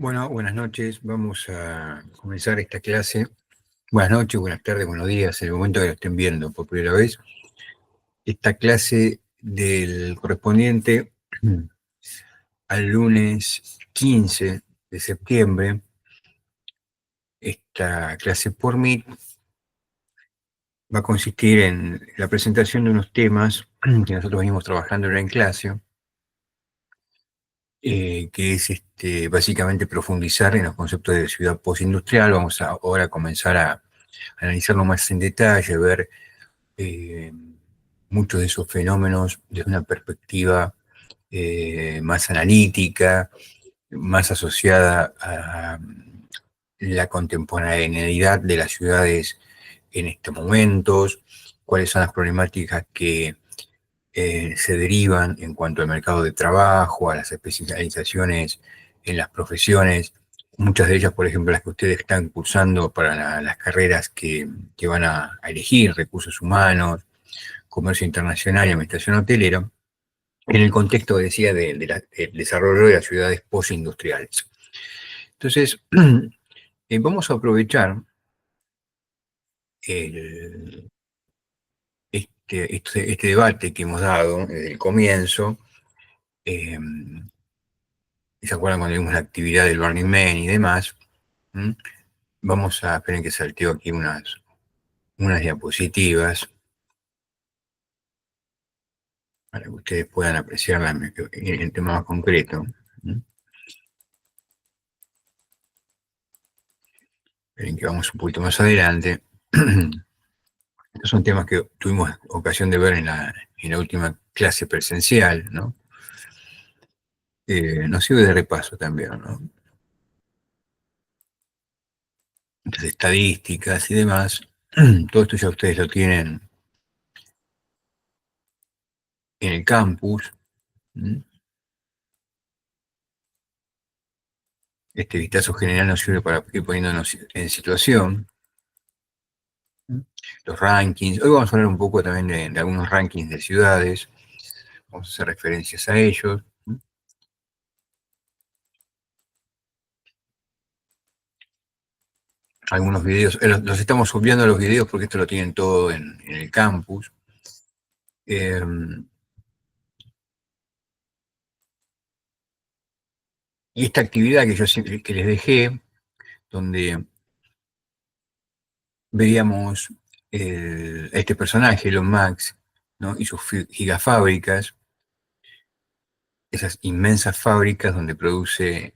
Bueno, buenas noches. Vamos a comenzar esta clase. Buenas noches, buenas tardes, buenos días, en el momento que lo estén viendo por primera vez. Esta clase del correspondiente al lunes 15 de septiembre. Esta clase por Meet va a consistir en la presentación de unos temas que nosotros venimos trabajando en clase, que es básicamente profundizar en los conceptos de ciudad postindustrial. Vamos ahora a comenzar a analizarlo más en detalle, ver muchos de esos fenómenos desde una perspectiva más analítica, más asociada a la contemporaneidad de las ciudades en estos momentos, cuáles son las problemáticas que se derivan en cuanto al mercado de trabajo, a las especializaciones en las profesiones, muchas de ellas, por ejemplo, las que ustedes están cursando para las carreras que van a elegir, recursos humanos, comercio internacional y administración hotelera, en el contexto, decía, del desarrollo de las ciudades postindustriales. Entonces, vamos a aprovechar este debate que hemos dado desde el comienzo. ¿Se acuerdan cuando vimos la actividad del Burning Man y demás? Vamos a esperar que salteo aquí unas diapositivas para que ustedes puedan apreciar el tema más concreto. Esperen que vamos un poquito más adelante. Estos son temas que tuvimos ocasión de ver en la última clase presencial, ¿no? Nos sirve de repaso también, ¿no? Las estadísticas y demás, todo esto ya ustedes lo tienen en el campus. Este vistazo general nos sirve para ir poniéndonos en situación. Los rankings. Hoy vamos a hablar un poco también de algunos rankings de ciudades. Vamos a hacer referencias a ellos. Algunos videos, los estamos subiendo a los videos porque esto lo tienen todo en el campus. Y esta actividad que les dejé, donde veíamos este personaje, Elon Musk, ¿no? Y sus gigafábricas, esas inmensas fábricas donde produce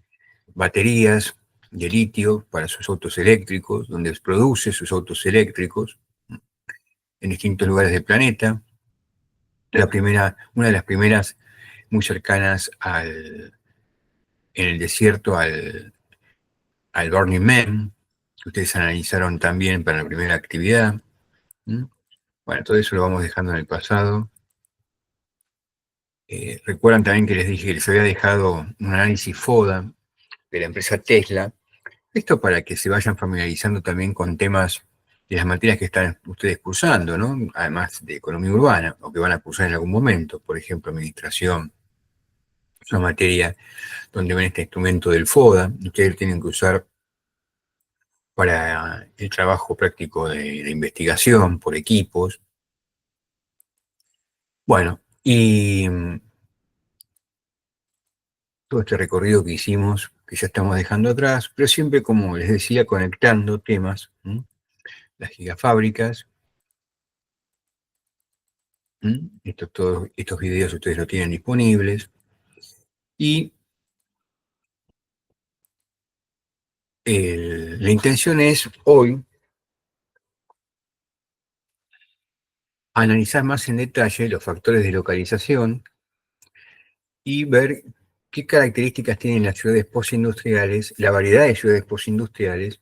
baterías de litio para sus autos eléctricos, donde produce sus autos eléctricos en distintos lugares del planeta. Una de las primeras muy cercanas en el desierto al Burning Man, que ustedes analizaron también para la primera actividad. Bueno, todo eso lo vamos dejando en el pasado. Recuerdan también que les dije que les había dejado un análisis FODA de la empresa Tesla. Esto para que se vayan familiarizando también con temas de las materias que están ustedes cursando, ¿no? Además de economía urbana, o que van a cursar en algún momento, por ejemplo, administración. Es una materia donde ven este instrumento del FODA, ustedes tienen que usar para el trabajo práctico de investigación por equipos. Bueno, y todo este recorrido que hicimos, que ya estamos dejando atrás, pero siempre, como les decía, conectando temas, las gigafábricas. Todos estos videos ustedes lo tienen disponibles. Y la intención es hoy analizar más en detalle los factores de localización y ver qué características tienen las ciudades postindustriales, la variedad de ciudades postindustriales,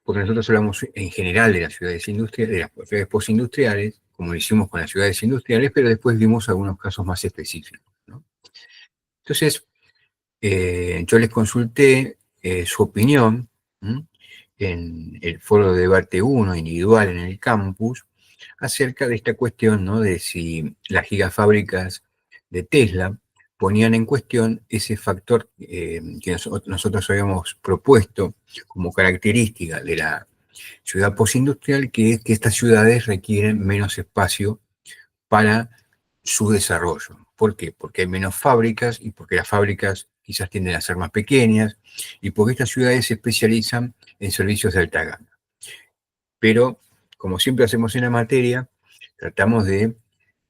porque nosotros hablamos en general de las ciudades industriales, de las ciudades postindustriales, como lo hicimos con las ciudades industriales, pero después vimos algunos casos más específicos, ¿no? Entonces, yo les consulté su opinión en el foro de debate 1 individual en el campus acerca de esta cuestión, ¿no? De si las gigafábricas de Tesla ponían en cuestión ese factor que nosotros habíamos propuesto como característica de la ciudad postindustrial, que es que estas ciudades requieren menos espacio para su desarrollo. ¿Por qué? Porque hay menos fábricas y porque las fábricas quizás tienden a ser más pequeñas y porque estas ciudades se especializan en servicios de alta gama. Pero, como siempre hacemos en la materia, tratamos de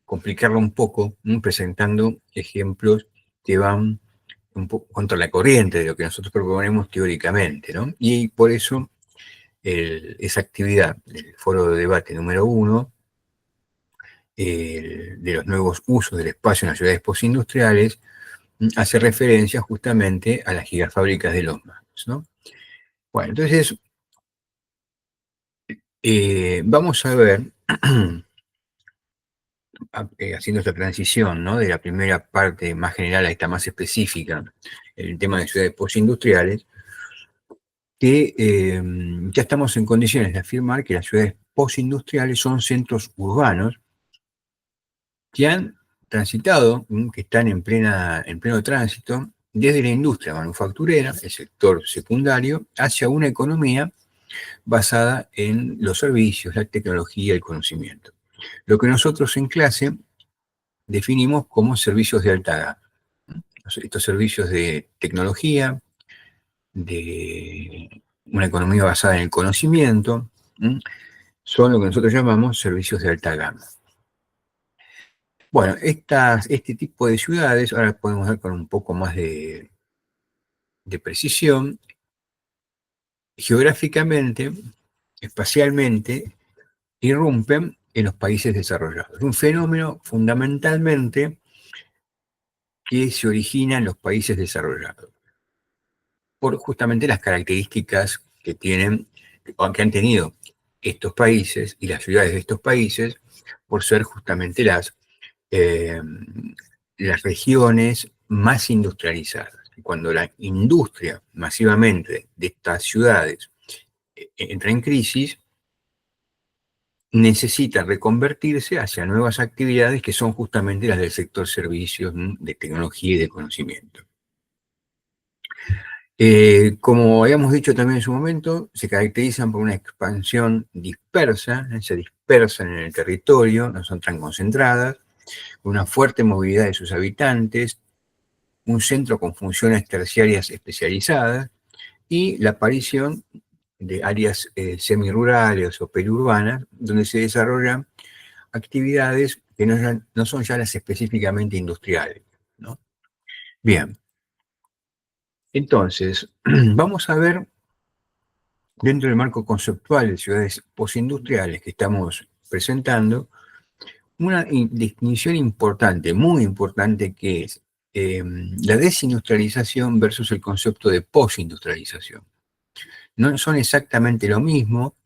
complicarlo un poco, presentando ejemplos que van un poco contra la corriente de lo que nosotros proponemos teóricamente, ¿no? Y por eso esa actividad del foro de debate número 1, de los nuevos usos del espacio en las ciudades postindustriales, hace referencia justamente a las gigafábricas de los magos, ¿no? Bueno, entonces, vamos a ver, haciendo esta transición, ¿no? De la primera parte más general a esta más específica, el tema de ciudades postindustriales, que ya estamos en condiciones de afirmar que las ciudades postindustriales son centros urbanos que han transitado, que están en pleno tránsito, desde la industria manufacturera, el sector secundario, hacia una economía basada en los servicios, la tecnología y el conocimiento. Lo que nosotros en clase definimos como servicios de alta gama. Estos servicios de tecnología, de una economía basada en el conocimiento, son lo que nosotros llamamos servicios de alta gama. Bueno, este tipo de ciudades, ahora podemos ver con un poco más de precisión, geográficamente, espacialmente, irrumpen en los países desarrollados. Un fenómeno fundamentalmente que se origina en los países desarrollados, por justamente las características que tienen, o que han tenido estos países y las ciudades de estos países, por ser justamente las regiones más industrializadas. Cuando la industria masivamente de estas ciudades entra en crisis, necesita reconvertirse hacia nuevas actividades que son justamente las del sector servicios, de tecnología y de conocimiento. Como habíamos dicho también en su momento, se caracterizan por una expansión dispersa, se dispersan en el territorio, no son tan concentradas, una fuerte movilidad de sus habitantes, un centro con funciones terciarias especializadas y la aparición de áreas semirurales o periurbanas donde se desarrollan actividades que no son ya las específicamente industriales, ¿no? Bien, entonces, vamos a ver, dentro del marco conceptual de ciudades postindustriales que estamos presentando, una definición importante, muy importante, que es la desindustrialización versus el concepto de postindustrialización. No son exactamente lo mismo,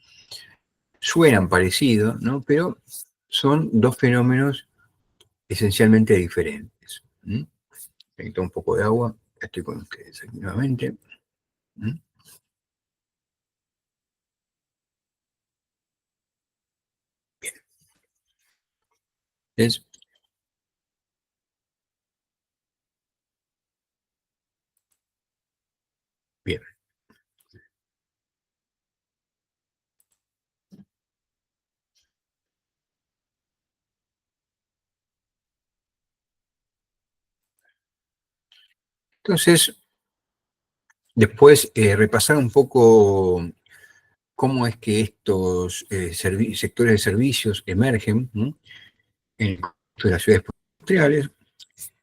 suenan parecidos, ¿no? Pero son dos fenómenos esencialmente diferentes. Necesito un poco de agua, ya estoy con ustedes aquí nuevamente. Bien. Es, bien. Entonces, después repasar un poco cómo es que estos sectores de servicios emergen, ¿no?, en el contexto de las ciudades industriales.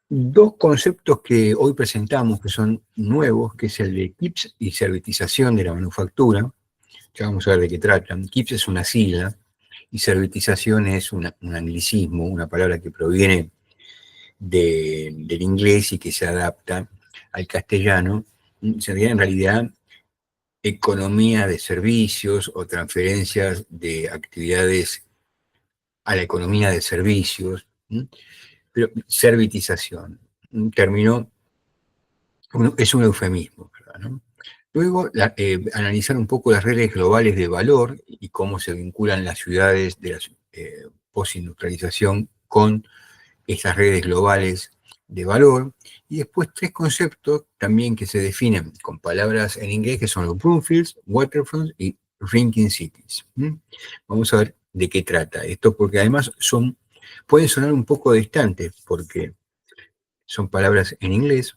Dos conceptos que hoy presentamos que son nuevos, que es el de KIPS y servitización de la manufactura. Ya vamos a ver de qué tratan. KIPS es una sigla y servitización es un anglicismo, una palabra que proviene del inglés y que se adapta al castellano. Sería en realidad economía de servicios o transferencias de actividades a la economía de servicios, pero servitización, un término, es un eufemismo, ¿verdad?, ¿no? Luego, analizar un poco las redes globales de valor y cómo se vinculan las ciudades de la postindustrialización con estas redes globales de valor, y después tres conceptos también que se definen con palabras en inglés que son los brownfields, waterfronts y drinking cities. Vamos a ver de qué trata esto, porque además pueden sonar un poco distantes, porque son palabras en inglés,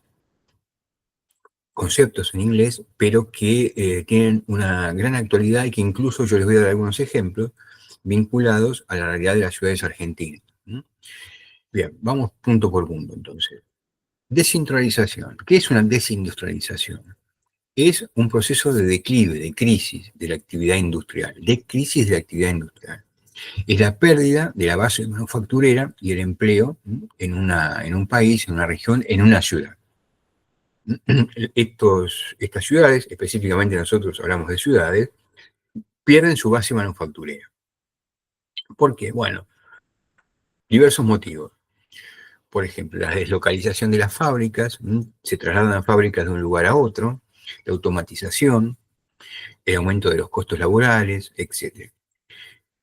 conceptos en inglés, pero que tienen una gran actualidad y que incluso yo les voy a dar algunos ejemplos vinculados a la realidad de las ciudades argentinas. Bien, vamos punto por punto entonces. Descentralización. ¿Qué es una desindustrialización? Es un proceso de declive, de crisis de la actividad industrial, de crisis de la actividad industrial. Es la pérdida de la base manufacturera y el empleo en un país, en una región, en una ciudad. Estas ciudades, específicamente nosotros hablamos de ciudades, pierden su base manufacturera. ¿Por qué? Bueno, diversos motivos. Por ejemplo, la deslocalización de las fábricas, se trasladan fábricas de un lugar a otro, la automatización, el aumento de los costos laborales, etc.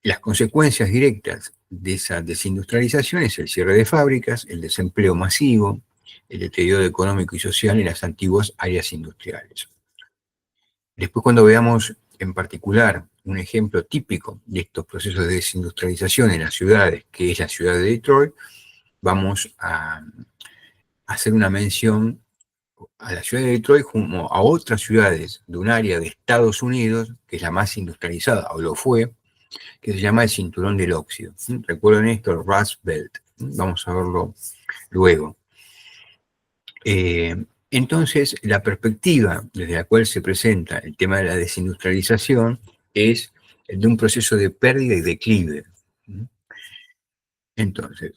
Las consecuencias directas de esa desindustrialización es el cierre de fábricas, el desempleo masivo, el deterioro económico y social en las antiguas áreas industriales. Después, cuando veamos en particular un ejemplo típico de estos procesos de desindustrialización en las ciudades, que es la ciudad de Detroit, vamos a hacer una mención a la ciudad de Detroit como a otras ciudades de un área de Estados Unidos, que es la más industrializada, o lo fue, que se llama el cinturón del óxido. Recuerden esto, el Rust Belt. Vamos a verlo luego. Entonces, la perspectiva desde la cual se presenta el tema de la desindustrialización es el de un proceso de pérdida y declive. Entonces,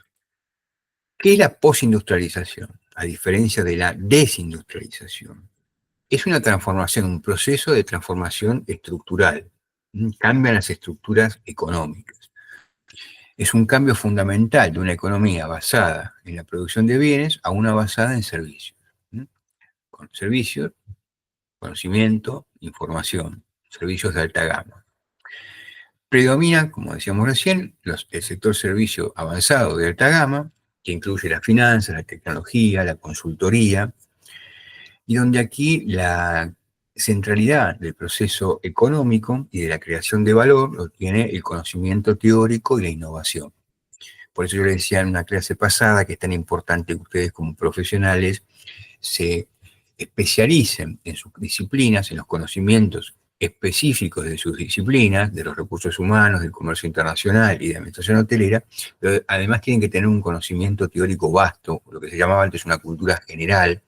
¿qué es la posindustrialización? A diferencia de la desindustrialización. Es una transformación, un proceso de transformación estructural. Cambian las estructuras económicas. Es un cambio fundamental de una economía basada en la producción de bienes a una basada en servicios. Con servicios, conocimiento, información, servicios de alta gama. Predomina, como decíamos recién, el sector servicio avanzado de alta gama, que incluye las finanzas, la tecnología, la consultoría, y donde aquí la centralidad del proceso económico y de la creación de valor lo tiene el conocimiento teórico y la innovación. Por eso yo les decía en una clase pasada que es tan importante que ustedes como profesionales se especialicen en sus disciplinas, en los conocimientos específicos de sus disciplinas, de los recursos humanos, del comercio internacional y de administración hotelera, pero además tienen que tener un conocimiento teórico vasto, lo que se llamaba antes una cultura general.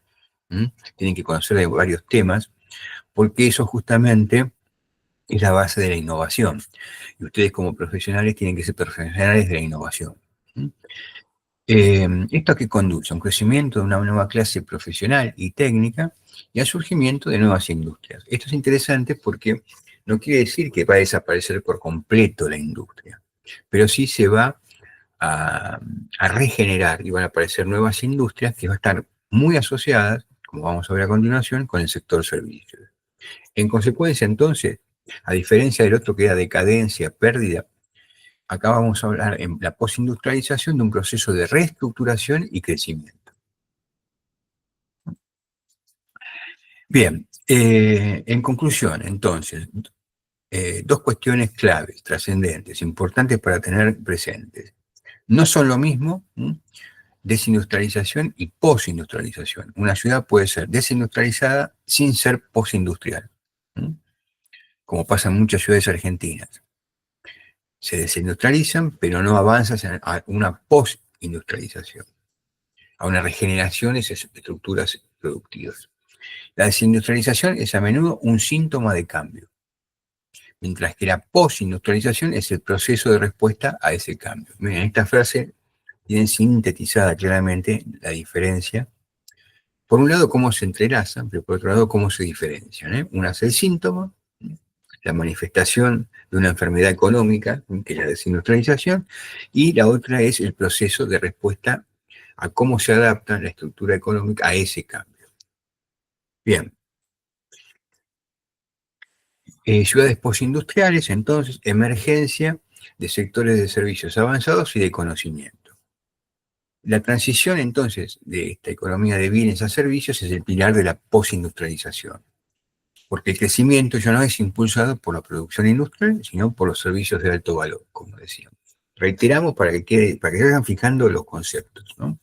Tienen que conocer de varios temas, porque eso justamente es la base de la innovación. Y ustedes como profesionales tienen que ser profesionales de la innovación. ¿Esto a qué conduce? A un crecimiento de una nueva clase profesional y técnica y al surgimiento de nuevas industrias. Esto es interesante porque no quiere decir que va a desaparecer por completo la industria, pero sí se va a regenerar y van a aparecer nuevas industrias que van a estar muy asociadas, como vamos a ver a continuación, con el sector servicios. En consecuencia, entonces, a diferencia del otro que era decadencia, pérdida, acá vamos a hablar en la posindustrialización de un proceso de reestructuración y crecimiento. Bien, en conclusión, entonces, dos cuestiones claves, trascendentes, importantes para tener presentes. No son lo mismo desindustrialización y posindustrialización. Una ciudad puede ser desindustrializada sin ser posindustrial, como pasa en muchas ciudades argentinas. Se desindustrializan, pero no avanzan a una postindustrialización, a una regeneración de esas estructuras productivas. La desindustrialización es a menudo un síntoma de cambio, mientras que la postindustrialización es el proceso de respuesta a ese cambio. Miren, esta frase tiene sintetizada claramente la diferencia. Por un lado, cómo se entrelazan, pero por otro lado, cómo se diferencian. Una es el síntoma, la manifestación de una enfermedad económica, que es la desindustrialización, y la otra es el proceso de respuesta a cómo se adapta la estructura económica a ese cambio. Bien. Ciudades postindustriales, entonces, emergencia de sectores de servicios avanzados y de conocimiento. La transición entonces de esta economía de bienes a servicios es el pilar de la posindustrialización, porque el crecimiento ya no es impulsado por la producción industrial, sino por los servicios de alto valor, como decíamos. Reiteramos para que vayan fijando los conceptos, ¿no?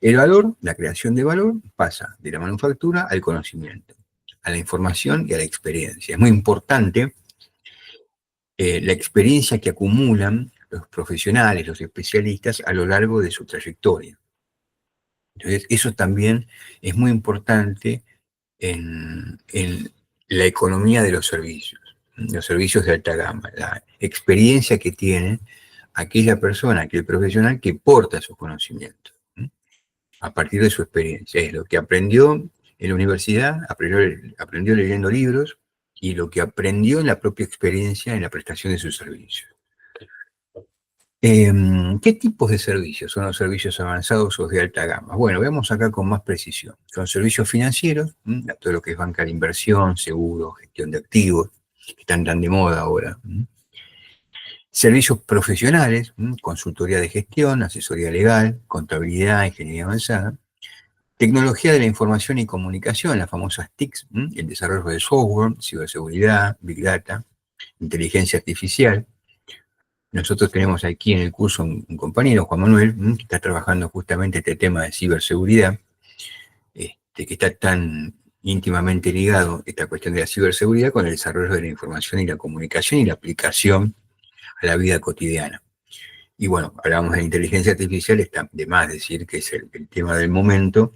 El valor, la creación de valor, pasa de la manufactura al conocimiento, a la información y a la experiencia. Es muy importante la experiencia que acumulan los profesionales, los especialistas a lo largo de su trayectoria. Entonces, eso también es muy importante en la economía de los servicios de alta gama, la experiencia que tiene aquella persona, aquel profesional que porta sus conocimientos, a partir de su experiencia. Es lo que aprendió en la universidad, aprendió leyendo libros, y lo que aprendió en la propia experiencia en la prestación de sus servicios. ¿Qué tipos de servicios son los servicios avanzados o de alta gama? Bueno, veamos acá con más precisión. Son servicios financieros, todo lo que es banca de inversión, seguro, gestión de activos, que están tan de moda ahora. Servicios profesionales, consultoría de gestión, asesoría legal, contabilidad, ingeniería avanzada. Tecnología de la información y comunicación, las famosas TICs, el desarrollo de software, ciberseguridad, big data, inteligencia artificial. Nosotros tenemos aquí en el curso un compañero, Juan Manuel, que está trabajando justamente este tema de ciberseguridad, que está tan íntimamente ligado esta cuestión de la ciberseguridad con el desarrollo de la información y la comunicación y la aplicación a la vida cotidiana. Y bueno, hablábamos de la inteligencia artificial, está de más decir que es el tema del momento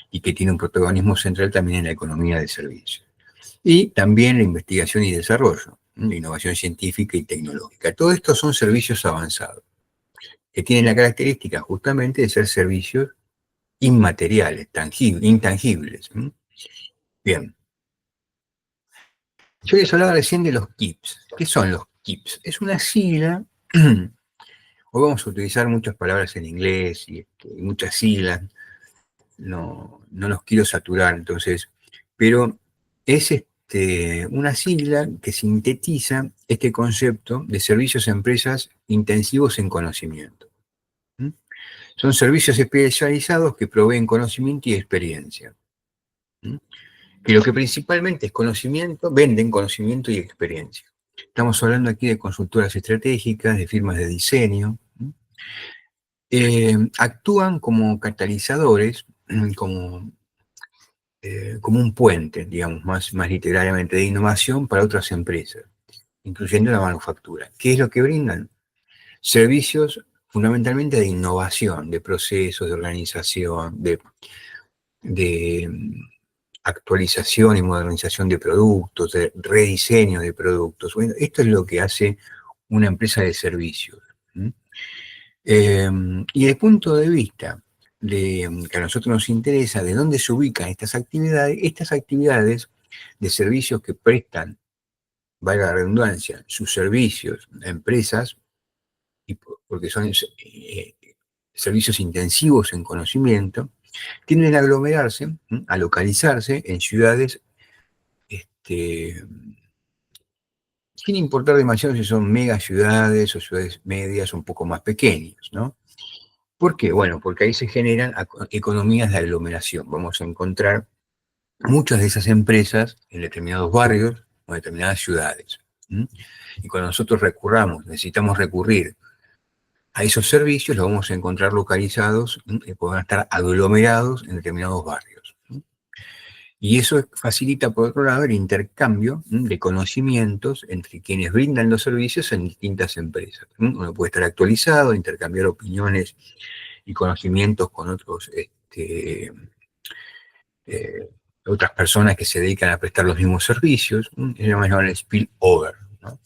y que tiene un protagonismo central también en la economía de servicios. Y también la investigación y desarrollo, la innovación científica y tecnológica. Todo esto son servicios avanzados, que tienen la característica justamente de ser servicios inmateriales, intangibles. Bien. Yo les hablaba recién de los KIPs. ¿Qué son los KIPs? Es una sigla. Hoy vamos a utilizar muchas palabras en inglés y muchas siglas. No los quiero saturar, entonces, pero es una sigla que sintetiza este concepto de servicios a empresas intensivos en conocimiento. Son servicios especializados que proveen conocimiento y experiencia. Que lo que principalmente es conocimiento, venden conocimiento y experiencia. Estamos hablando aquí de consultoras estratégicas, de firmas de diseño. Actúan como catalizadores, como un puente, digamos, más literalmente, de innovación para otras empresas, incluyendo la manufactura. ¿Qué es lo que brindan? Servicios fundamentalmente de innovación, de procesos, de organización, de actualización y modernización de productos, de rediseño de productos. Bueno, esto es lo que hace una empresa de servicios. Y desde el punto de vista que a nosotros nos interesa, de dónde se ubican estas actividades de servicios que prestan, valga la redundancia, sus servicios a empresas, porque son servicios intensivos en conocimiento, tienden a aglomerarse, a localizarse en ciudades, sin importar demasiado si son mega ciudades o ciudades medias o un poco más pequeñas, ¿no? ¿Por qué? Bueno, porque ahí se generan economías de aglomeración. Vamos a encontrar muchas de esas empresas en determinados barrios o determinadas ciudades. Y cuando nosotros necesitamos recurrir a esos servicios, los vamos a encontrar localizados y pueden estar aglomerados en determinados barrios. Y eso facilita, por otro lado, el intercambio de conocimientos entre quienes brindan los servicios en distintas empresas. Uno puede estar actualizado, intercambiar opiniones y conocimientos con otras personas que se dedican a prestar los mismos servicios. Se llama el spillover, ¿no?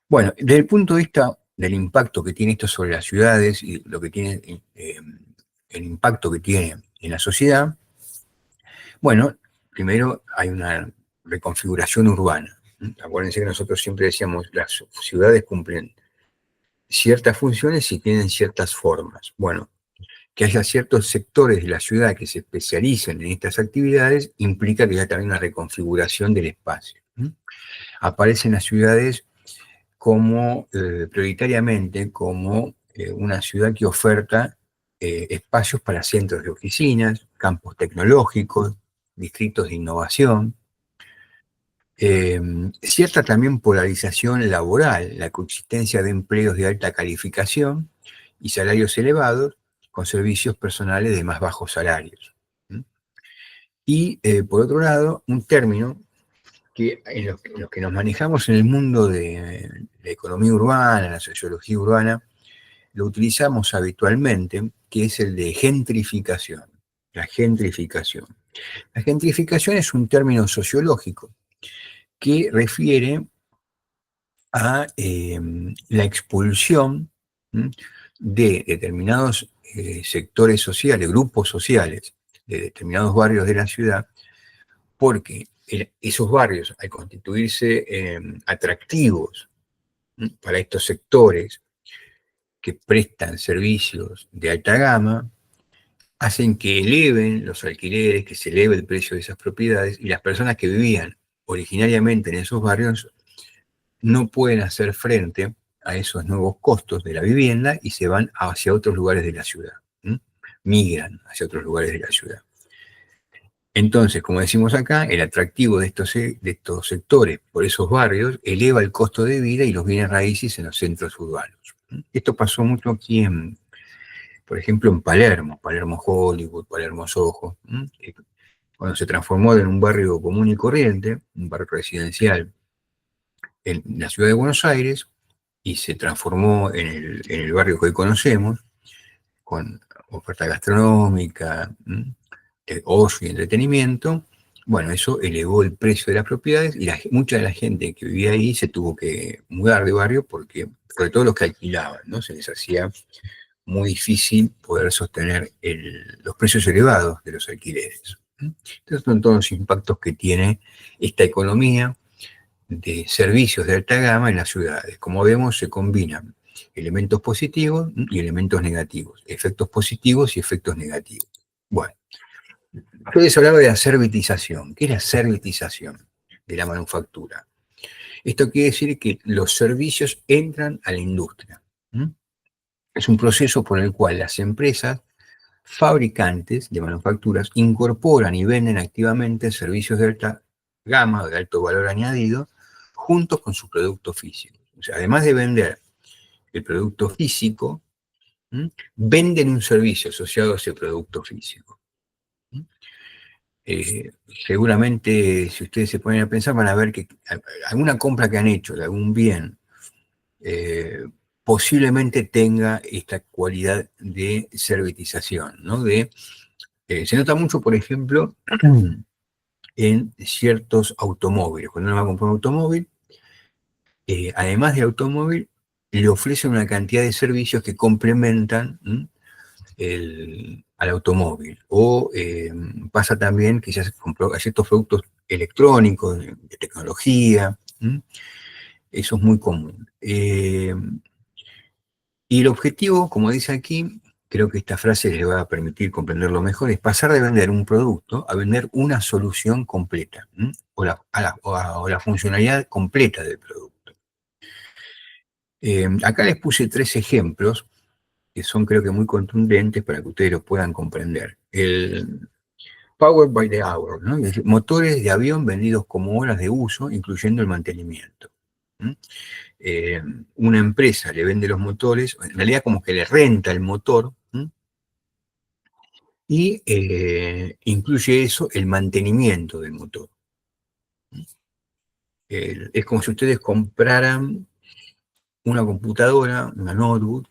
Bueno, desde el punto de vista del impacto que tiene esto sobre las ciudades y lo que tiene el impacto que tiene en la sociedad, bueno, primero hay una reconfiguración urbana. Acuérdense que nosotros siempre decíamos, las ciudades cumplen ciertas funciones y tienen ciertas formas. Bueno, que haya ciertos sectores de la ciudad que se especialicen en estas actividades implica que haya también una reconfiguración del espacio. Aparecen las ciudades como prioritariamente como una ciudad que oferta espacios para centros de oficinas, campos tecnológicos, distritos de innovación, cierta también polarización laboral, la coexistencia de empleos de alta calificación y salarios elevados con servicios personales de más bajos salarios. Y por otro lado, un término que en los que nos manejamos en el mundo de la economía urbana, la sociología urbana, lo utilizamos habitualmente, que es el de gentrificación. La gentrificación. La gentrificación es un término sociológico que refiere a la expulsión de determinados sectores sociales, grupos sociales, de determinados barrios de la ciudad, porque esos barrios, al constituirse atractivos para estos sectores que prestan servicios de alta gama, hacen que eleven los alquileres, que se eleve el precio de esas propiedades, y las personas que vivían originariamente en esos barrios no pueden hacer frente a esos nuevos costos de la vivienda y se van hacia otros lugares de la ciudad, migran hacia otros lugares de la ciudad. Entonces, como decimos acá, el atractivo de estos sectores por esos barrios eleva el costo de vida y los bienes raíces en los centros urbanos. Esto pasó mucho aquí, por ejemplo, en Palermo Hollywood, Palermo Soho, cuando se transformó en un barrio común y corriente, un barrio residencial en la ciudad de Buenos Aires, y se transformó en el barrio que hoy conocemos, con oferta gastronómica, ocio y entretenimiento. Bueno, eso elevó el precio de las propiedades y mucha de la gente que vivía ahí se tuvo que mudar de barrio porque, sobre todo los que alquilaban, ¿no? Se les hacía muy difícil poder sostener los precios elevados de los alquileres. Entonces son todos los impactos que tiene esta economía de servicios de alta gama en las ciudades. Como vemos, se combinan elementos positivos y elementos negativos, efectos positivos y efectos negativos. Bueno, yo les hablaba de la servitización. ¿Qué es la servitización de la manufactura? Esto quiere decir que los servicios entran a la industria. Es un proceso por el cual las empresas fabricantes de manufacturas incorporan y venden activamente servicios de alta gama o de alto valor añadido juntos con su producto físico. O sea, además de vender el producto físico, venden un servicio asociado a ese producto físico. Seguramente, si ustedes se ponen a pensar, van a ver que alguna compra que han hecho de algún bien posiblemente tenga esta cualidad de servitización, ¿no? Se nota mucho, por ejemplo, en ciertos automóviles. Cuando uno va a comprar un automóvil, además del automóvil, le ofrecen una cantidad de servicios que complementan al automóvil. O pasa también que se compró ciertos productos electrónicos, de tecnología. Eso es muy común. Y el objetivo, como dice aquí, creo que esta frase les va a permitir comprenderlo mejor, es pasar de vender un producto a vender una solución completa, o la funcionalidad completa del producto. Acá les puse 3 ejemplos que son, creo que, muy contundentes para que ustedes lo puedan comprender. El Power by the Hour, ¿no? Es decir, motores de avión vendidos como horas de uso, incluyendo el mantenimiento. Una empresa le vende los motores, en realidad como que le renta el motor, y incluye eso el mantenimiento del motor. Es como si ustedes compraran una computadora, una notebook,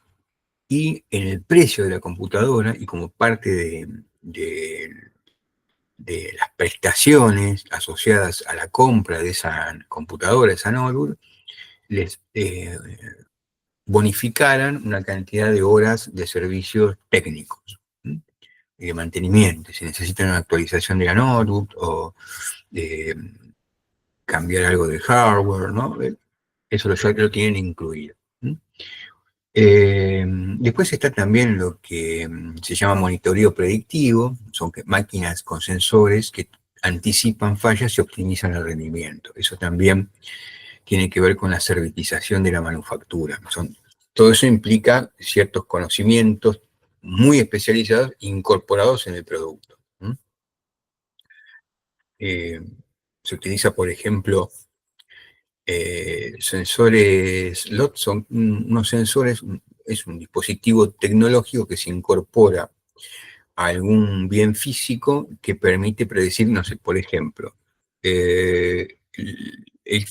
y en el precio de la computadora y como parte de las prestaciones asociadas a la compra de esa computadora, esa notebook, les bonificaran una cantidad de horas de servicios técnicos y de mantenimiento. Si necesitan una actualización de la notebook o cambiar algo de hardware, ¿no? Eso ya lo tienen incluido. Después está también lo que se llama monitoreo predictivo, son máquinas con sensores que anticipan fallas y optimizan el rendimiento. Eso también tiene que ver con la servitización de la manufactura. Todo eso implica ciertos conocimientos muy especializados incorporados en el producto. Se utiliza, por ejemplo, sensores LOT, son unos sensores, es un dispositivo tecnológico que se incorpora a algún bien físico que permite predecir, no sé, por ejemplo, el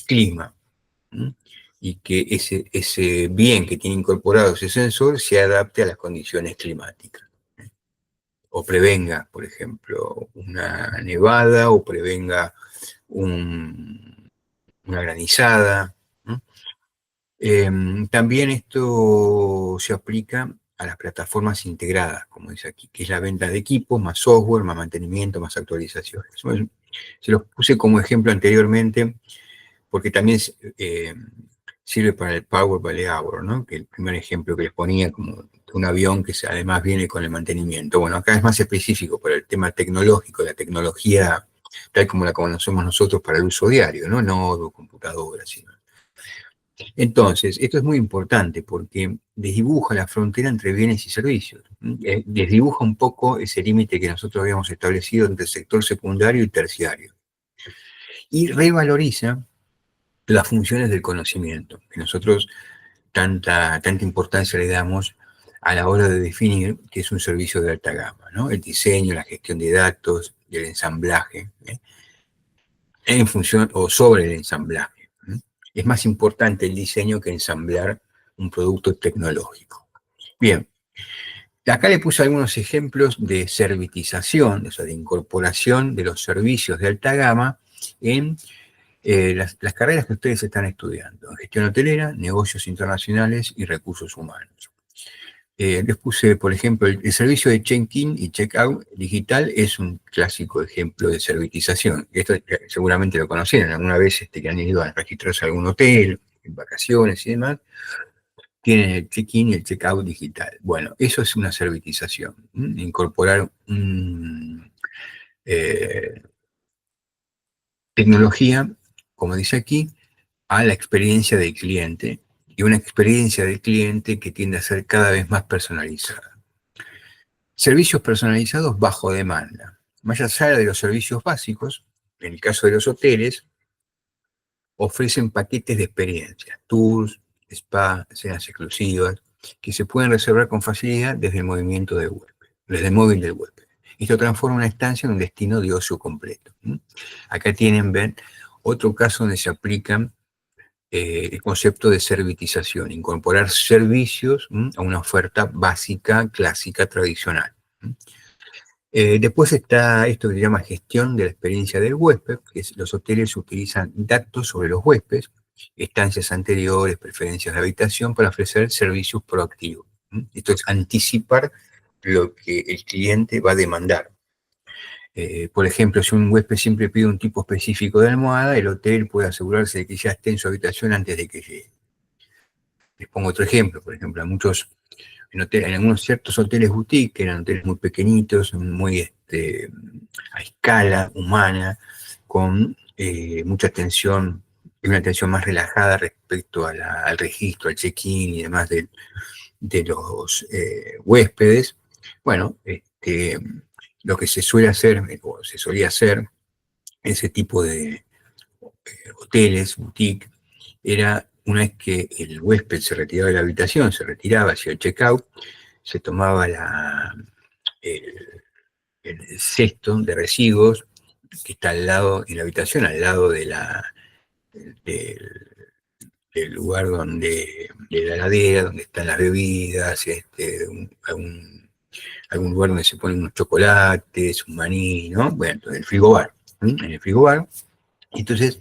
clima, ¿m? Y que ese bien que tiene incorporado ese sensor se adapte a las condiciones climáticas. O prevenga, por ejemplo, una nevada o prevenga una granizada. También esto se aplica a las plataformas integradas, como dice aquí, que es la venta de equipos, más software, más mantenimiento, más actualizaciones. Se los puse como ejemplo anteriormente porque también sirve para el Power by the Hour, ¿no? Que el primer ejemplo que les ponía como un avión que además viene con el mantenimiento. Bueno, acá es más específico para el tema tecnológico, la tecnología tal como la conocemos nosotros para el uso diario, ¿no? No computadoras, sino. Entonces, esto es muy importante porque desdibuja la frontera entre bienes y servicios. Desdibuja un poco ese límite que nosotros habíamos establecido entre el sector secundario y terciario. Y revaloriza las funciones del conocimiento, que nosotros tanta importancia le damos a la hora de definir qué es un servicio de alta gama, ¿no? El diseño, la gestión de datos y el ensamblaje, en función o sobre el ensamblaje. Es más importante el diseño que ensamblar un producto tecnológico. Bien, acá le puse algunos ejemplos de servitización, o sea, de incorporación de los servicios de alta gama en las carreras que ustedes están estudiando: gestión hotelera, negocios internacionales y recursos humanos. Les puse, por ejemplo, el servicio de check-in y check-out digital es un clásico ejemplo de servitización. Esto seguramente lo conocieron alguna vez, que han ido a registrarse a algún hotel, en vacaciones y demás, tienen el check-in y el check-out digital. Bueno, eso es una servitización, incorporar tecnología, como dice aquí, a la experiencia del cliente, y una experiencia del cliente que tiende a ser cada vez más personalizada. Servicios personalizados bajo demanda. Más allá de los servicios básicos, en el caso de los hoteles, ofrecen paquetes de experiencia, tours, spa, cenas exclusivas, que se pueden reservar con facilidad desde el movimiento del huésped, desde el móvil del huésped. Esto transforma una estancia en un destino de ocio completo. Acá tienen, ven, otro caso donde se aplican el concepto de servitización, incorporar servicios a una oferta básica, clásica, tradicional. Después está esto que se llama gestión de la experiencia del huésped, que es, los hoteles utilizan datos sobre los huéspedes, estancias anteriores, preferencias de habitación, para ofrecer servicios proactivos. Esto es anticipar lo que el cliente va a demandar. Por ejemplo, si un huésped siempre pide un tipo específico de almohada, el hotel puede asegurarse de que ya esté en su habitación antes de que llegue. Les pongo otro ejemplo. Por ejemplo, en algunos ciertos hoteles boutique, que eran hoteles muy pequeñitos, muy a escala humana, con mucha atención, una atención más relajada respecto al registro, al check-in y demás de los huéspedes. Bueno, lo que se suele hacer, o se solía hacer, ese tipo de hoteles, boutique, era una vez que el huésped se retiraba de la habitación, se retiraba hacia el check-out, se tomaba el, el cesto de residuos que está al lado, en la habitación, al lado de del, del lugar de la heladera, donde están las bebidas, algún lugar donde se ponen unos chocolates, un maní, ¿no? Bueno, entonces el frigobar. En el frigobar, entonces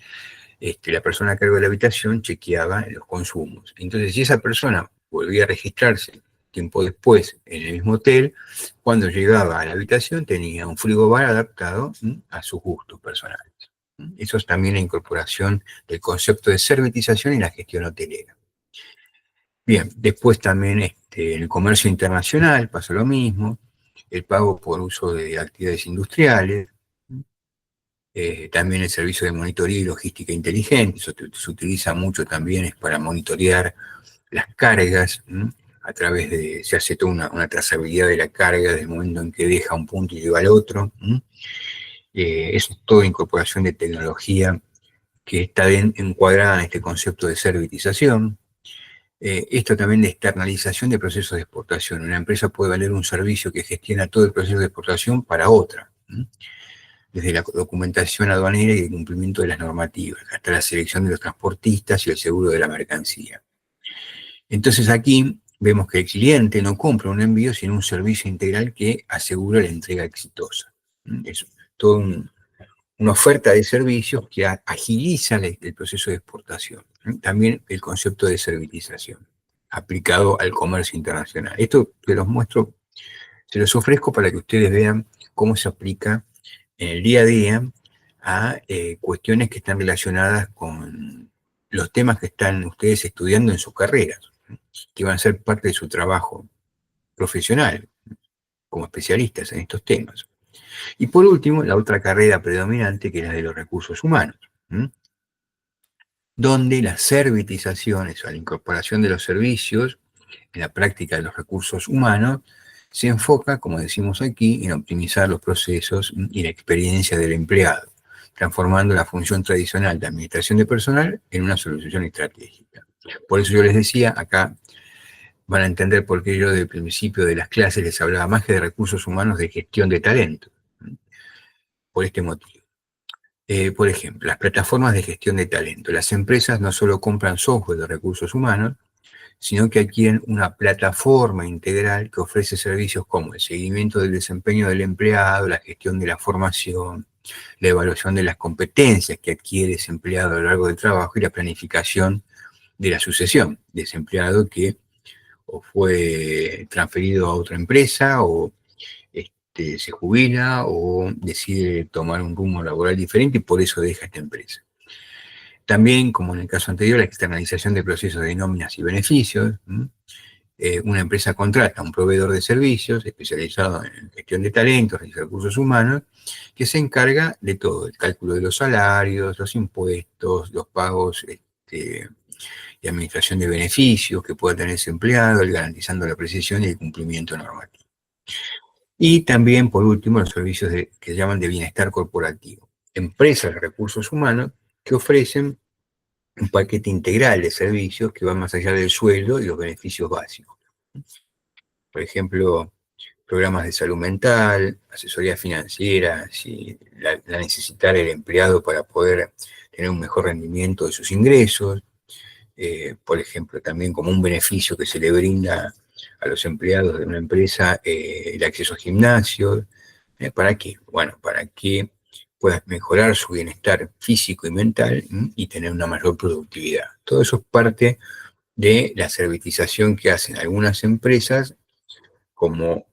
la persona a cargo de la habitación chequeaba los consumos. Entonces, si esa persona volvía a registrarse tiempo después en el mismo hotel, cuando llegaba a la habitación tenía un frigobar adaptado a sus gustos personales. Eso es también la incorporación del concepto de servitización y la gestión hotelera. Bien, después también en el comercio internacional pasa lo mismo, el pago por uso de actividades industriales, también el servicio de monitoreo y logística inteligente, eso se utiliza mucho también, es para monitorear las cargas a través de, se hace toda una trazabilidad de la carga desde el momento en que deja un punto y llega al otro. Es toda incorporación de tecnología que está encuadrada en este concepto de servitización. Esto también de externalización de procesos de exportación. Una empresa puede valer un servicio que gestiona todo el proceso de exportación para otra, desde la documentación aduanera y el cumplimiento de las normativas, hasta la selección de los transportistas y el seguro de la mercancía. Entonces aquí vemos que el cliente no compra un envío, sino un servicio integral que asegura la entrega exitosa. Es toda una oferta de servicios que agiliza el proceso de exportación. También el concepto de servitización aplicado al comercio internacional. Esto se los muestro, se los ofrezco para que ustedes vean cómo se aplica en el día a día a cuestiones que están relacionadas con los temas que están ustedes estudiando en sus carreras, que van a ser parte de su trabajo profesional como especialistas en estos temas. Y por último, la otra carrera predominante, que es la de los recursos humanos, donde la servitización, o la incorporación de los servicios en la práctica de los recursos humanos, se enfoca, como decimos aquí, en optimizar los procesos y la experiencia del empleado, transformando la función tradicional de administración de personal en una solución estratégica. Por eso yo les decía, acá van a entender por qué yo desde el principio de las clases les hablaba más que de recursos humanos, de gestión de talento, por este motivo. Por ejemplo, las plataformas de gestión de talento. Las empresas no solo compran software de recursos humanos, sino que adquieren una plataforma integral que ofrece servicios como el seguimiento del desempeño del empleado, la gestión de la formación, la evaluación de las competencias que adquiere ese empleado a lo largo del trabajo y la planificación de la sucesión de ese empleado que o fue transferido a otra empresa o se jubila o decide tomar un rumbo laboral diferente y por eso deja esta empresa. También, como en el caso anterior, la externalización de procesos de nóminas y beneficios. Una empresa contrata a un proveedor de servicios especializado en gestión de talentos y recursos humanos que se encarga de todo, el cálculo de los salarios, los impuestos, los pagos y administración de beneficios que pueda tener ese empleado, garantizando la precisión y el cumplimiento normativo. Y también, por último, los servicios que se llaman de bienestar corporativo. Empresas de recursos humanos que ofrecen un paquete integral de servicios que van más allá del sueldo y los beneficios básicos. Por ejemplo, programas de salud mental, asesoría financiera, si la necesitar el empleado para poder tener un mejor rendimiento de sus ingresos. Por ejemplo, también como un beneficio que se le brinda a los empleados de una empresa, el acceso a gimnasios. ¿Para qué? Bueno, para que puedan mejorar su bienestar físico y mental y tener una mayor productividad. Todo eso es parte de la servitización que hacen algunas empresas como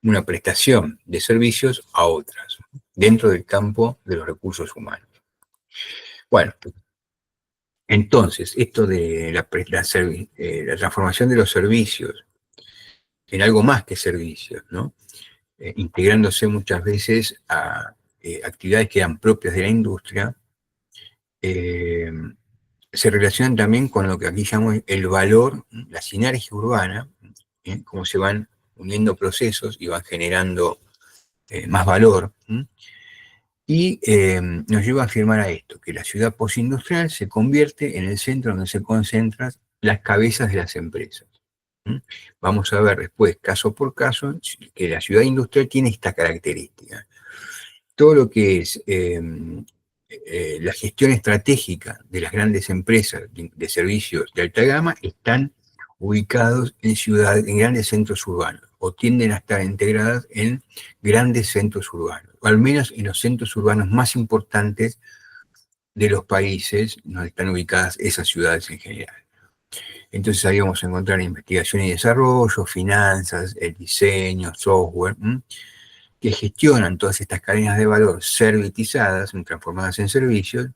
una prestación de servicios a otras, dentro del campo de los recursos humanos. Bueno, entonces, esto de la transformación de los servicios en algo más que servicios, ¿no? Integrándose muchas veces a actividades que eran propias de la industria, se relacionan también con lo que aquí llamamos el valor, la sinergia urbana, cómo se van uniendo procesos y van generando más valor, y nos lleva a afirmar a esto, que la ciudad postindustrial se convierte en el centro donde se concentran las cabezas de las empresas. Vamos a ver después, caso por caso, que la ciudad industrial tiene esta característica. Todo lo que es la gestión estratégica de las grandes empresas de servicios de alta gama están ubicados en ciudades, en grandes centros urbanos, o tienden a estar integradas en grandes centros urbanos, o al menos en los centros urbanos más importantes de los países donde están ubicadas esas ciudades en general. Entonces ahí vamos a encontrar investigación y desarrollo, finanzas, el diseño, software, que gestionan todas estas cadenas de valor servitizadas, transformadas en servicios,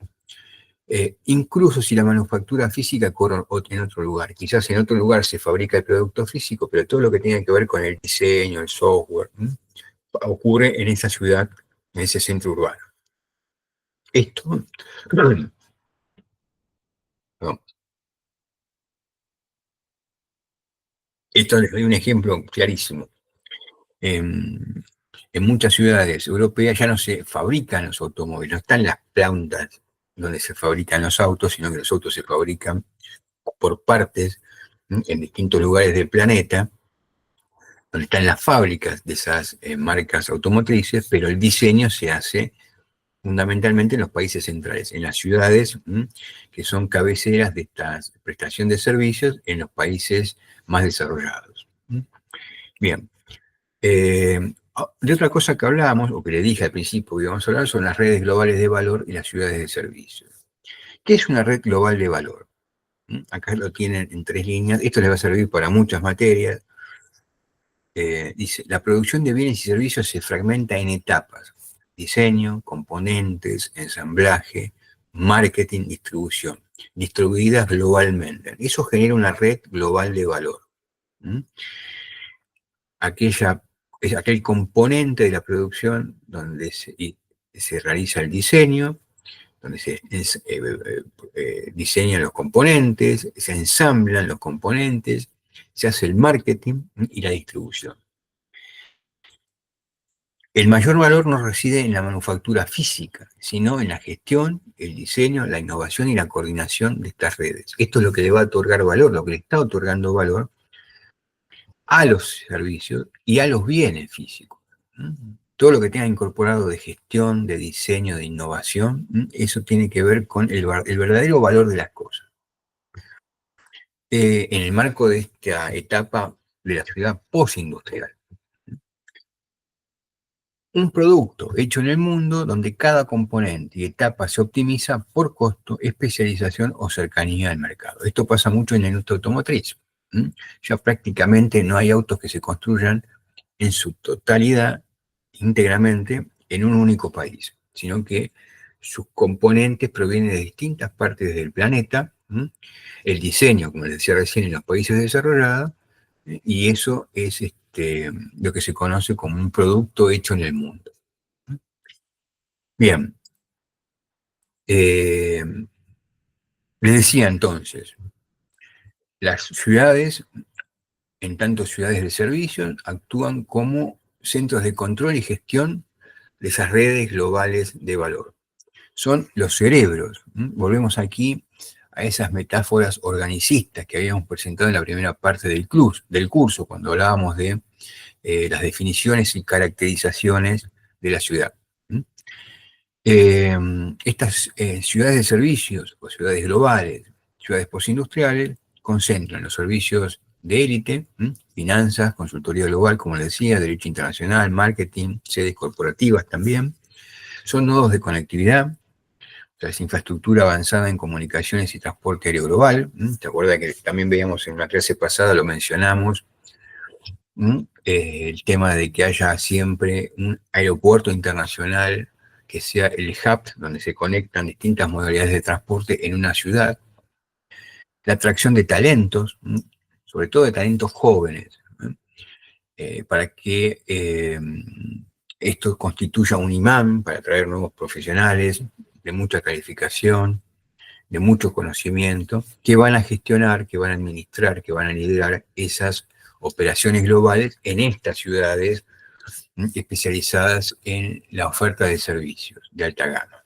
incluso si la manufactura física corre en otro lugar. Quizás en otro lugar se fabrica el producto físico, pero todo lo que tiene que ver con el diseño, el software, ocurre en esa ciudad, en ese centro urbano. Esto, no, Esto les doy un ejemplo clarísimo. En muchas ciudades europeas ya no se fabrican los automóviles, no están las plantas donde se fabrican los autos, sino que los autos se fabrican por partes en distintos lugares del planeta, donde están las fábricas de esas marcas automotrices, pero el diseño se hace fundamentalmente en los países centrales, en las ciudades que son cabeceras de esta prestación de servicios en los países más desarrollados. Bien. De otra cosa que hablábamos, o que le dije al principio que íbamos a hablar, son las redes globales de valor y las ciudades de servicios. ¿Qué es una red global de valor? Acá lo tienen en 3 líneas. Esto les va a servir para muchas materias. Dice, la producción de bienes y servicios se fragmenta en etapas: diseño, componentes, ensamblaje, marketing, distribución, distribuidas globalmente. Eso genera una red global de valor. Es aquel componente de la producción donde se realiza el diseño, donde se diseñan los componentes, se ensamblan los componentes, se hace el marketing y la distribución. El mayor valor no reside en la manufactura física, sino en la gestión, el diseño, la innovación y la coordinación de estas redes. Esto es lo que le va a otorgar valor, lo que le está otorgando valor a los servicios y a los bienes físicos. Todo lo que tenga incorporado de gestión, de diseño, de innovación, eso tiene que ver con el verdadero valor de las cosas. En el marco de esta etapa de la ciudad postindustrial. Un producto hecho en el mundo donde cada componente y etapa se optimiza por costo, especialización o cercanía al mercado. Esto pasa mucho en la industria automotriz. Ya prácticamente no hay autos que se construyan en su totalidad, íntegramente, en un único país, sino que sus componentes provienen de distintas partes del planeta, el diseño, como les decía recién, en los países desarrollados, y eso es lo que se conoce como un producto hecho en el mundo. Bien. Les decía entonces, las ciudades, en tanto ciudades de servicios, actúan como centros de control y gestión de esas redes globales de valor. Son los cerebros. Volvemos aquí a esas metáforas organicistas que habíamos presentado en la primera parte del curso, cuando hablábamos de las definiciones y caracterizaciones de la ciudad. Estas ciudades de servicios o ciudades globales, ciudades postindustriales, concentran los servicios de élite, finanzas, consultoría global, como les decía, derecho internacional, marketing, sedes corporativas también. Son nodos de conectividad, o sea, es infraestructura avanzada en comunicaciones y transporte aéreo global. ¿Te acuerdas que también veíamos en una clase pasada, lo mencionamos, el tema de que haya siempre un aeropuerto internacional que sea el hub donde se conectan distintas modalidades de transporte en una ciudad? La atracción de talentos, sobre todo de talentos jóvenes, para que esto constituya un imán para atraer nuevos profesionales de mucha calificación, de mucho conocimiento, que van a gestionar, que van a administrar, que van a liderar esas operaciones globales en estas ciudades especializadas en la oferta de servicios de alta gama,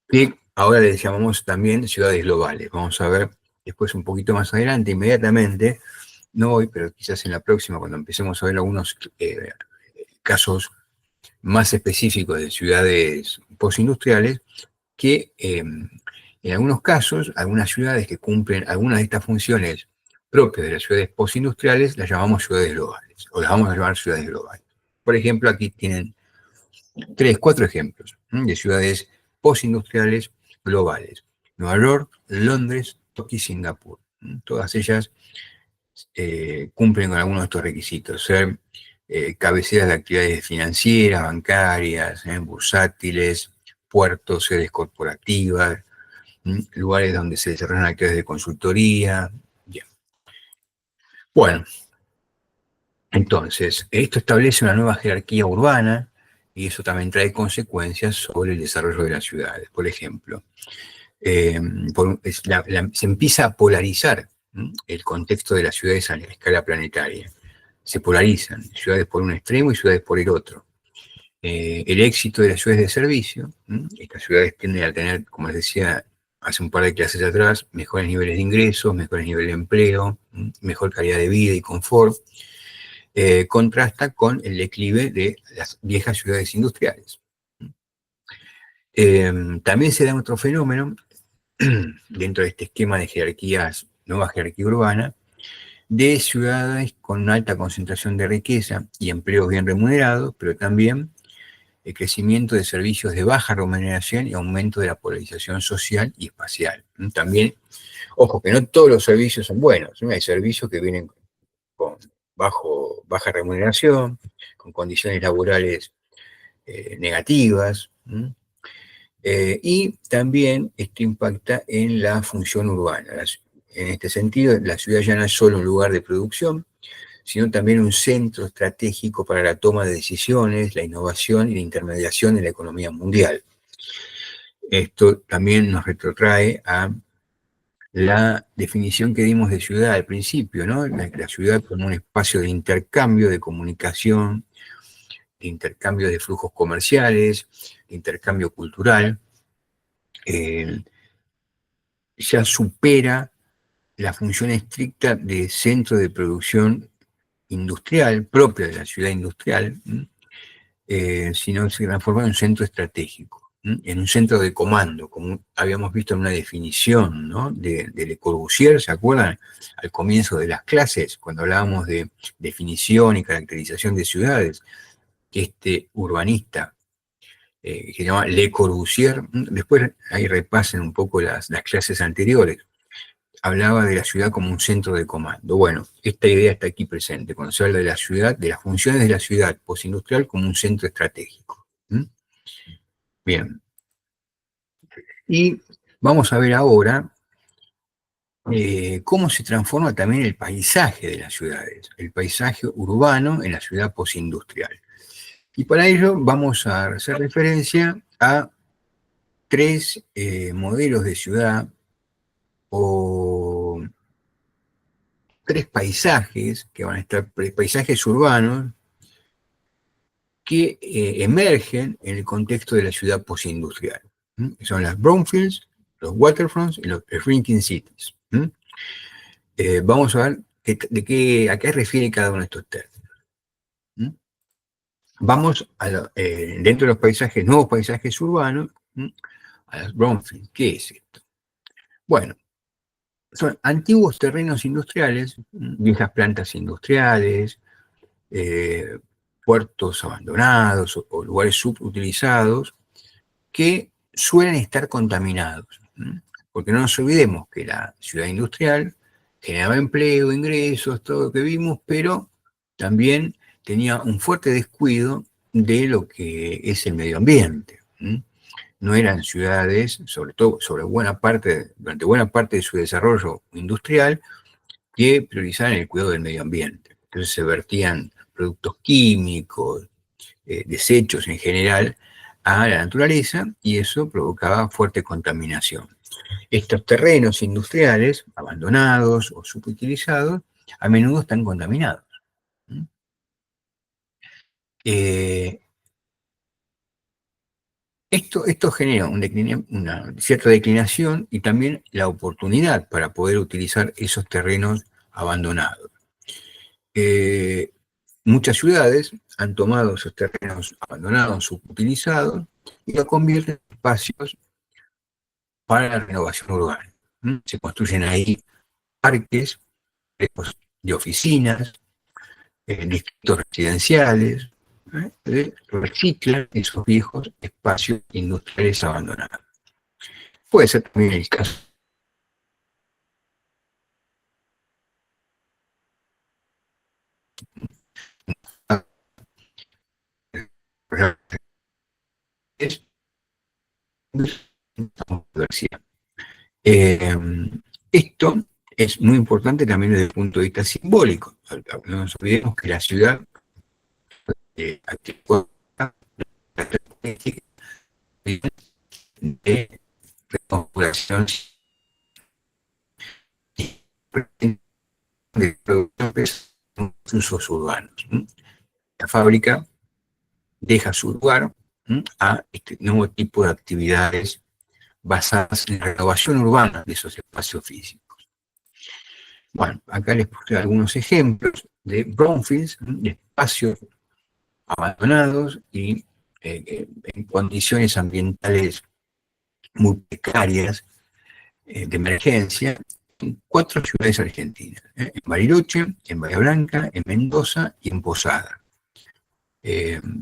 que ahora les llamamos también ciudades globales. Vamos a ver después un poquito más adelante, inmediatamente, no hoy, pero quizás en la próxima, cuando empecemos a ver algunos casos más específicos de ciudades postindustriales, que en algunos casos, algunas ciudades que cumplen algunas de estas funciones propias de las ciudades postindustriales, las llamamos ciudades globales, o las vamos a llamar ciudades globales. Por ejemplo, aquí tienen 3, 4 ejemplos de ciudades postindustriales globales: Nueva York, Londres, Tokio y Singapur. Todas ellas cumplen con algunos de estos requisitos: ser cabeceras de actividades financieras, bancarias, bursátiles, puertos, sedes corporativas, lugares donde se desarrollan actividades de consultoría. Bien. Bueno, entonces, esto establece una nueva jerarquía urbana y eso también trae consecuencias sobre el desarrollo de las ciudades. Por ejemplo, se empieza a polarizar el contexto de las ciudades a escala planetaria. Se polarizan, ciudades por un extremo y ciudades por el otro. El éxito de las ciudades de servicio, estas ciudades tienden a tener, como les decía hace un par de clases atrás, mejores niveles de ingresos, mejores niveles de empleo, mejor calidad de vida y confort, contrasta con el declive de las viejas ciudades industriales. También se da otro fenómeno dentro de este esquema de jerarquías, nueva jerarquía urbana, de ciudades con una alta concentración de riqueza y empleos bien remunerados, pero también el crecimiento de servicios de baja remuneración y aumento de la polarización social y espacial. También, ojo, que no todos los servicios son buenos, ¿no? Hay servicios que vienen con baja remuneración, con condiciones laborales negativas, y también esto impacta en la función urbana. En este sentido, la ciudad ya no es solo un lugar de producción, sino también un centro estratégico para la toma de decisiones, la innovación y la intermediación en la economía mundial. Esto también nos retrotrae a la definición que dimos de ciudad al principio, ¿no? La ciudad como un espacio de intercambio, de comunicación, de intercambio de flujos comerciales, de intercambio cultural, ya supera la función estricta de centro de producción industrial, propia de la ciudad industrial, sino se transforma en un centro estratégico, en un centro de comando, como habíamos visto en una definición, ¿no? de Le Corbusier, ¿se acuerdan? Al comienzo de las clases, cuando hablábamos de definición y caracterización de ciudades, este urbanista que se llama Le Corbusier, después ahí repasen un poco las clases anteriores, hablaba de la ciudad como un centro de comando. Bueno, esta idea está aquí presente, cuando se habla de la ciudad, de las funciones de la ciudad postindustrial como un centro estratégico. Bien. Y vamos a ver ahora cómo se transforma también el paisaje de las ciudades, el paisaje urbano en la ciudad postindustrial. Y para ello vamos a hacer referencia a tres modelos de ciudad o tres paisajes que van a estar, paisajes urbanos que emergen en el contexto de la ciudad postindustrial. Son las brownfields, los waterfronts y los shrinking cities. Vamos a ver a qué refiere cada uno de estos términos. Vamos dentro de los paisajes, nuevos paisajes urbanos, a las brownfields. ¿Qué es esto? Bueno, son antiguos terrenos industriales, viejas plantas industriales, puertos abandonados o lugares subutilizados que suelen estar contaminados. Porque no nos olvidemos que la ciudad industrial generaba empleo, ingresos, todo lo que vimos, pero también tenía un fuerte descuido de lo que es el medio ambiente. No eran ciudades, sobre todo durante buena parte de su desarrollo industrial, que priorizaban el cuidado del medio ambiente. Entonces se vertían productos químicos, desechos en general, a la naturaleza y eso provocaba fuerte contaminación. Estos terrenos industriales, abandonados o subutilizados, a menudo están contaminados. Esto genera una cierta declinación y también la oportunidad para poder utilizar esos terrenos abandonados. Muchas ciudades han tomado esos terrenos abandonados, subutilizados, y los convierten en espacios para la renovación urbana. Se construyen ahí parques de oficinas, distritos residenciales, reciclan esos viejos espacios industriales abandonados. Puede ser también el caso de diversidad. Esto es muy importante también desde el punto de vista simbólico. No nos olvidemos que la ciudad de reconfiguración de productores usos urbanos. La fábrica deja su lugar a este nuevo tipo de actividades basadas en la renovación urbana de esos espacios físicos. Bueno, acá les puse algunos ejemplos de brownfields, de espacios abandonados y en condiciones ambientales muy precarias, de emergencia, en 4 ciudades argentinas, en Bariloche, en Bahía Blanca, en Mendoza y en Posada.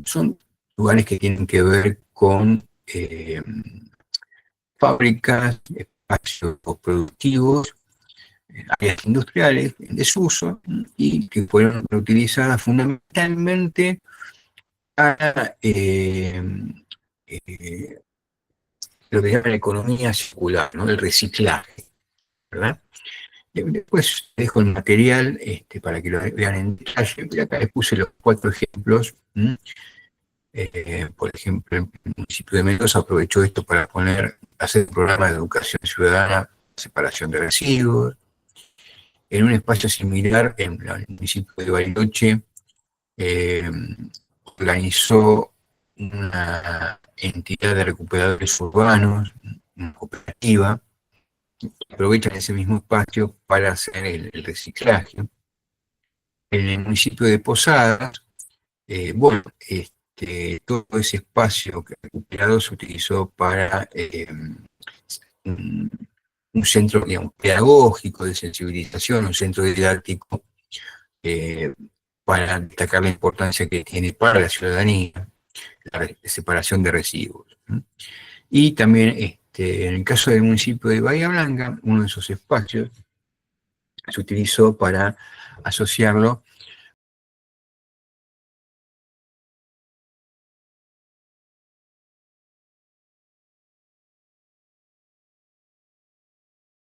Son lugares que tienen que ver con fábricas, espacios productivos, áreas industriales en desuso y que fueron utilizadas fundamentalmente para lo que se llama la economía circular, ¿no? El reciclaje, ¿verdad? Después dejo el material para que lo vean en detalle, pero acá les puse los 4 ejemplos. Por ejemplo, el municipio de Mendoza aprovechó esto para hacer un programa de educación ciudadana, separación de residuos. En un espacio similar, en el municipio de Bariloche, eh, organizó una entidad de recuperadores urbanos, una cooperativa, que aprovechan ese mismo espacio para hacer el reciclaje. En el municipio de Posadas, bueno, todo ese espacio recuperado se utilizó para un centro, digamos, pedagógico de sensibilización, un centro didáctico, eh, para destacar la importancia que tiene para la ciudadanía la separación de residuos. Y también, en el caso del municipio de Bahía Blanca, uno de esos espacios se utilizó para asociarlo